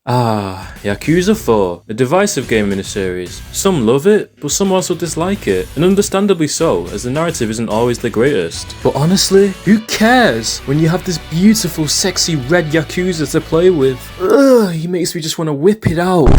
Ah, Yakuza 4, a divisive game in the series. Some love it, but some also dislike it, and understandably so, as the narrative isn't always the greatest. But honestly, who cares when you have this beautiful, sexy red Yakuza to play with? Ugh, he makes me just want to whip it out.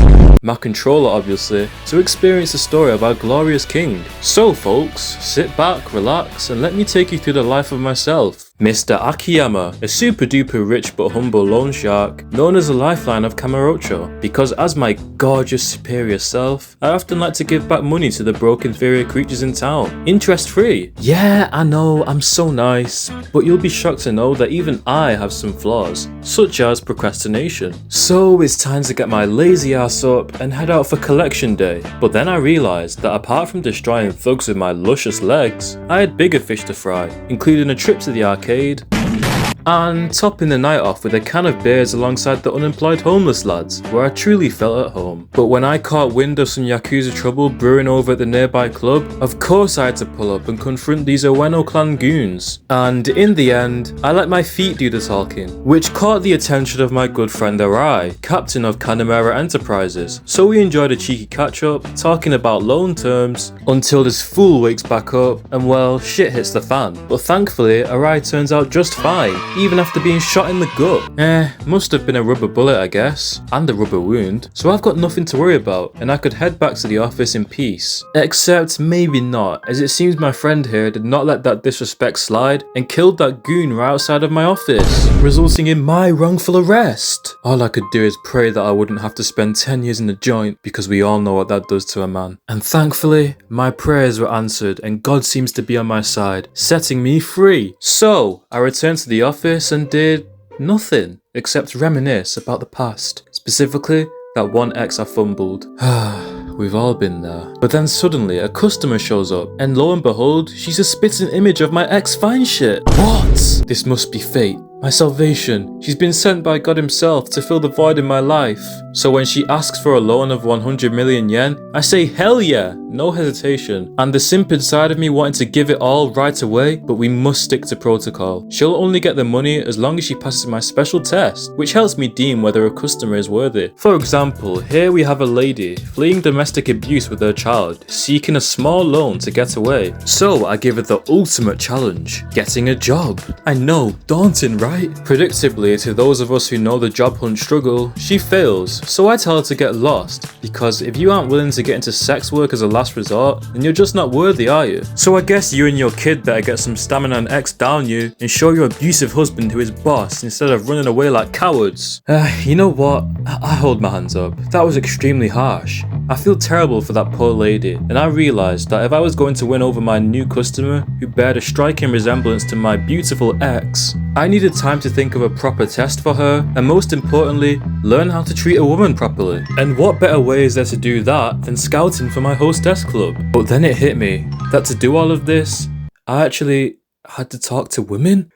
My controller, obviously, to experience the story of our glorious king. So folks, sit back, relax, and let me take you through the life of myself, Mr. Akiyama, a super duper rich but humble loan shark, known as the Lifeline of Kamurocho, because as my gorgeous superior self, I often like to give back money to the broke inferior creatures in town, interest free. Yeah, I know, I'm so nice, but you'll be shocked to know that even I have some flaws, such as procrastination. So it's time to get my lazy ass up and head out for collection day. But then I realised that apart from destroying thugs with my luscious legs, I had bigger fish to fry, including a trip to the arcade and topping the night off with a can of beers alongside the unemployed homeless lads, where I truly felt at home. But when I caught wind of some Yakuza trouble brewing over at the nearby club, of course I had to pull up and confront these Tojo Clan goons. And in the end, I let my feet do the talking, which caught the attention of my good friend Arai, captain of Kanamera Enterprises. So we enjoyed a cheeky catch up, talking about loan terms, until this fool wakes back up and well, shit hits the fan. But thankfully, Arai turns out just fine, even after being shot in the gut. Must have been a rubber bullet I guess, and a rubber wound, so I've got nothing to worry about and I could head back to the office in peace. Except maybe not, as it seems my friend here did not let that disrespect slide and killed that goon right outside of my office, resulting in my wrongful arrest. All I could do is pray that I wouldn't have to spend 10 years in the joint, because we all know what that does to a man. And thankfully, my prayers were answered and God seems to be on my side, setting me free. So, I returned to the office and did nothing except reminisce about the past, specifically that one ex I fumbled. We've all been there. But then suddenly a customer shows up and lo and behold, she's a spitting image of my ex fine shit. What? This must be fate. My salvation. She's been sent by God himself to fill the void in my life. So when she asks for a loan of 100 million yen, I say hell yeah, no hesitation. And the simp inside of me wanting to give it all right away, but we must stick to protocol. She'll only get the money as long as she passes my special test, which helps me deem whether a customer is worthy. For example, here we have a lady fleeing domestic abuse with her child, seeking a small loan to get away. So I give her the ultimate challenge, getting a job. I know, daunting, right? Predictably, to those of us who know the job hunt struggle, she fails, so I tell her to get lost, because if you aren't willing to get into sex work as a last resort, then you're just not worthy, are you? So I guess you and your kid better get some stamina and X down you, and show your abusive husband who is boss, instead of running away like cowards. You know what? I hold my hands up. That was extremely harsh. I feel terrible for that poor lady, and I realised that if I was going to win over my new customer, who bared a striking resemblance to my beautiful ex, I needed time to think of a proper test for her, and most importantly, learn how to treat a woman properly. And what better way is there to do that than scouting for my hostess club? But then it hit me that to do all of this, I actually had to talk to women?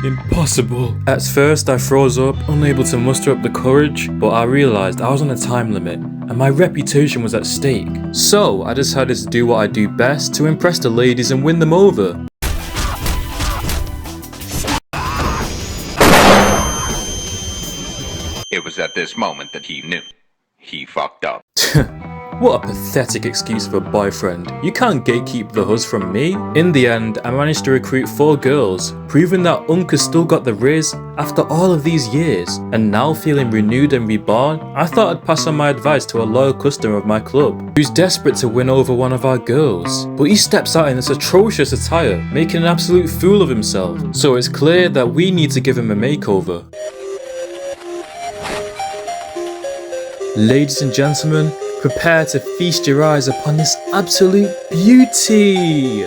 Impossible. At first I froze up, unable to muster up the courage, but I realised I was on a time limit and my reputation was at stake. So I decided to do what I do best to impress the ladies and win them over. It was at this moment that he knew. He fucked up. What a pathetic excuse for a boyfriend. You can't gatekeep the huzz from me. In the end, I managed to recruit 4 girls, proving that Unk has still got the riz after all of these years. And now feeling renewed and reborn, I thought I'd pass on my advice to a loyal customer of my club, who's desperate to win over one of our girls. But he steps out in this atrocious attire, making an absolute fool of himself. So it's clear that we need to give him a makeover. Ladies and gentlemen, prepare to feast your eyes upon this absolute beauty!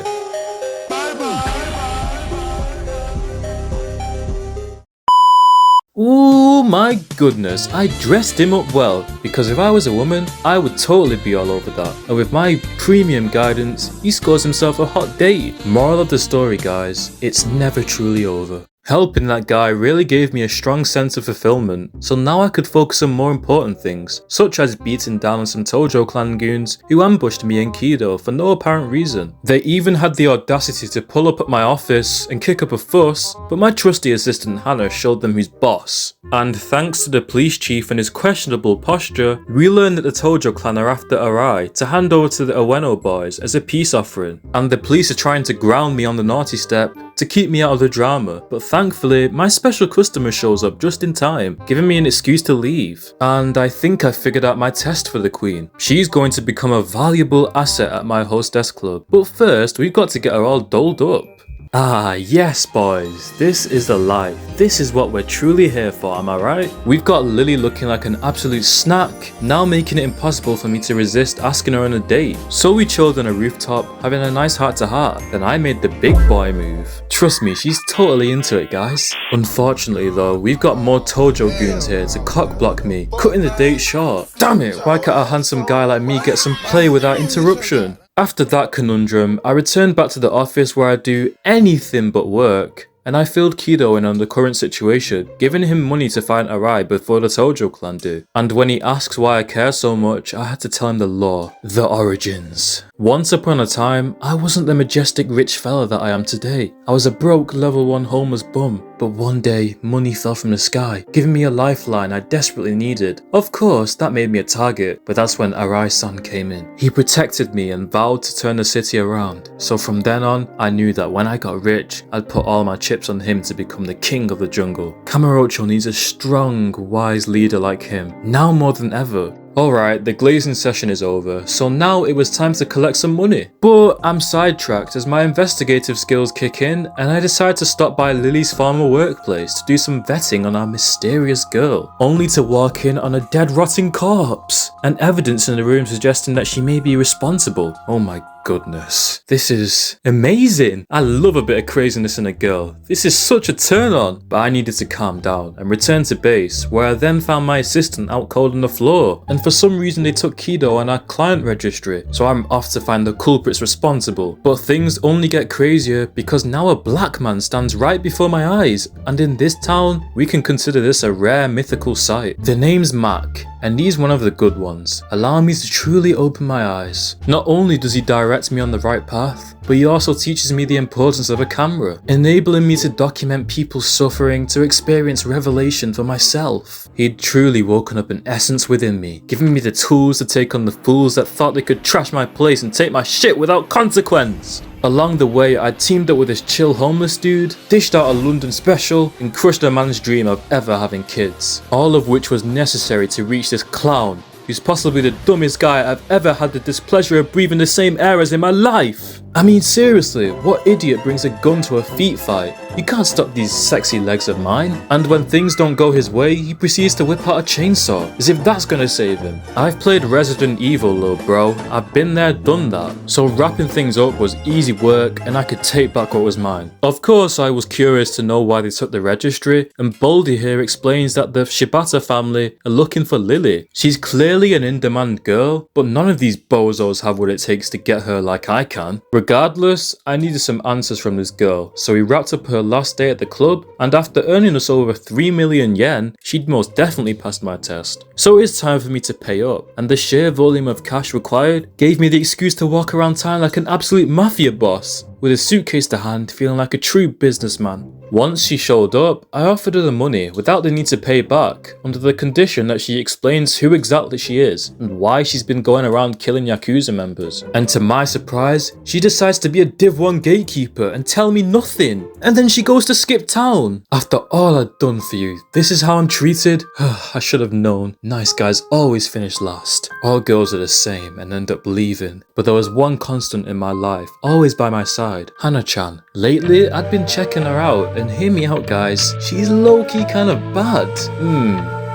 Ooh, my goodness, I dressed him up well, because if I was a woman, I would totally be all over that. And with my premium guidance, he scores himself a hot date. Moral of the story, guys, it's never truly over. Helping that guy really gave me a strong sense of fulfillment, so now I could focus on more important things, such as beating down on some Tojo Clan goons who ambushed me and Kido for no apparent reason. They even had the audacity to pull up at my office and kick up a fuss, but my trusty assistant Hannah showed them who's boss. And thanks to the police chief and his questionable posture, we learned that the Tojo Clan are after Arai to hand over to the Ueno boys as a peace offering, and the police are trying to ground me on the naughty step to keep me out of the drama, but thankfully my special customer shows up just in time, giving me an excuse to leave. And I think I figured out my test for the queen. She's going to become a valuable asset at my hostess club, but first we've got to get her all dolled up. Ah, yes boys, this is the life. This is what we're truly here for, am I right? We've got Lily looking like an absolute snack, now making it impossible for me to resist asking her on a date. So we chilled on a rooftop, having a nice heart to heart. Then I made the big boy move. Trust me, she's totally into it, guys. Unfortunately though, we've got more Tojo goons here to cockblock me, cutting the date short. Damn it, why can't a handsome guy like me get some play without interruption? After that conundrum, I returned back to the office where I do anything but work, and I filled Kido in on the current situation, giving him money to find Arai before the Tojo Clan do. And when he asks why I care so much, I had to tell him the lore, the origins. Once upon a time, I wasn't the majestic rich fella that I am today. I was a broke level 1 homeless bum. But one day, money fell from the sky, giving me a lifeline I desperately needed. Of course, that made me a target, but that's when Arai-san came in. He protected me and vowed to turn the city around. So from then on, I knew that when I got rich, I'd put all my chips on him to become the king of the jungle. Kamurocho needs a strong, wise leader like him, now more than ever. Alright, the glazing session is over, so now it was time to collect some money. But I'm sidetracked as my investigative skills kick in and I decide to stop by Lily's former workplace to do some vetting on our mysterious girl, only to walk in on a dead rotting corpse and evidence in the room suggesting that she may be responsible. Oh my goodness. This is amazing. I love a bit of craziness in a girl. This is such a turn on. But I needed to calm down and return to base, where I then found my assistant out cold on the floor. And for some reason they took Kido on our client registry, so I'm off to find the culprits responsible. But things only get crazier because now a black man stands right before my eyes, and in this town, we can consider this a rare mythical sight. The name's Mac, and he's one of the good ones, allowing me to truly open my eyes. Not only does he direct me on the right path, but he also teaches me the importance of a camera, enabling me to document people's suffering to experience revelation for myself. He'd truly woken up an essence within me, giving me the tools to take on the fools that thought they could trash my place and take my shit without consequence. Along the way, I teamed up with this chill homeless dude, dished out a London special, and crushed a man's dream of ever having kids. All of which was necessary to reach this clown, who's possibly the dumbest guy I've ever had the displeasure of breathing the same air as in my life. I mean seriously, what idiot brings a gun to a feet fight? You can't stop these sexy legs of mine. And when things don't go his way, he proceeds to whip out a chainsaw, as if that's gonna save him. I've played Resident Evil, little bro. I've been there, done that. So wrapping things up was easy work, and I could take back what was mine. Of course, I was curious to know why they took the registry, and Baldy here explains that the Shibata family are looking for Lily. She's clearly an in-demand girl, but none of these bozos have what it takes to get her like I can. Regardless, I needed some answers from this girl, so we wrapped up her last day at the club, and after earning us over 3 million yen, she'd most definitely passed my test. So it's time for me to pay up, and the sheer volume of cash required gave me the excuse to walk around town like an absolute mafia boss, with a suitcase to hand, feeling like a true businessman. Once she showed up, I offered her the money without the need to pay back, under the condition that she explains who exactly she is and why she's been going around killing Yakuza members. And to my surprise, she decides to be a Div 1 gatekeeper and tell me nothing. And then she goes to skip town. After all I'd done for you, this is how I'm treated? I should have known. Nice guys always finish last. All girls are the same and end up leaving. But there was one constant in my life, always by my side, Hana-chan. Lately, I'd been checking her out, and hear me out guys, she's low-key kind of bad.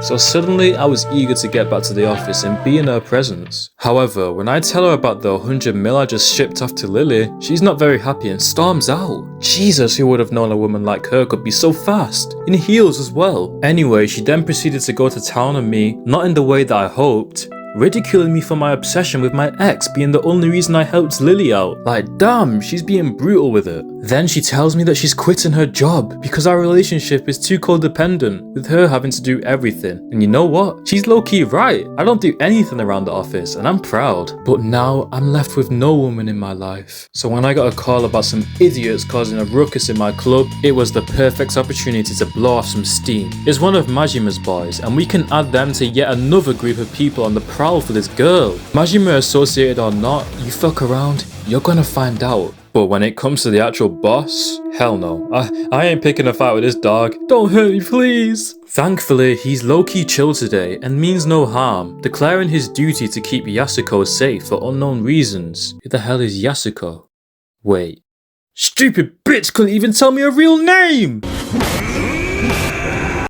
So suddenly I was eager to get back to the office and be in her presence. However, when I tell her about the 100 mil I just shipped off to Lily, she's not very happy and storms out. Jesus, who would have known a woman like her could be so fast, in heels as well. Anyway, she then proceeded to go to town on me, not in the way that I hoped, ridiculing me for my obsession with my ex being the only reason I helped Lily out. Like, damn, she's being brutal with it. Then she tells me that she's quitting her job because our relationship is too codependent, with her having to do everything. And you know what? She's low-key right. I don't do anything around the office, and I'm proud. But now I'm left with no woman in my life. So when I got a call about some idiots causing a ruckus in my club, it was the perfect opportunity to blow off some steam. It's one of Majima's boys, and we can add them to yet another group of people on the prowl for this girl. Majima associated or not, you fuck around, you're gonna find out. But when it comes to the actual boss, hell no. I ain't picking a fight with this dog. Don't hurt me, please. Thankfully, he's low-key chill today and means no harm, declaring his duty to keep Yasuko safe for unknown reasons. Who the hell is Yasuko? Wait. Stupid bitch couldn't even tell me her real name!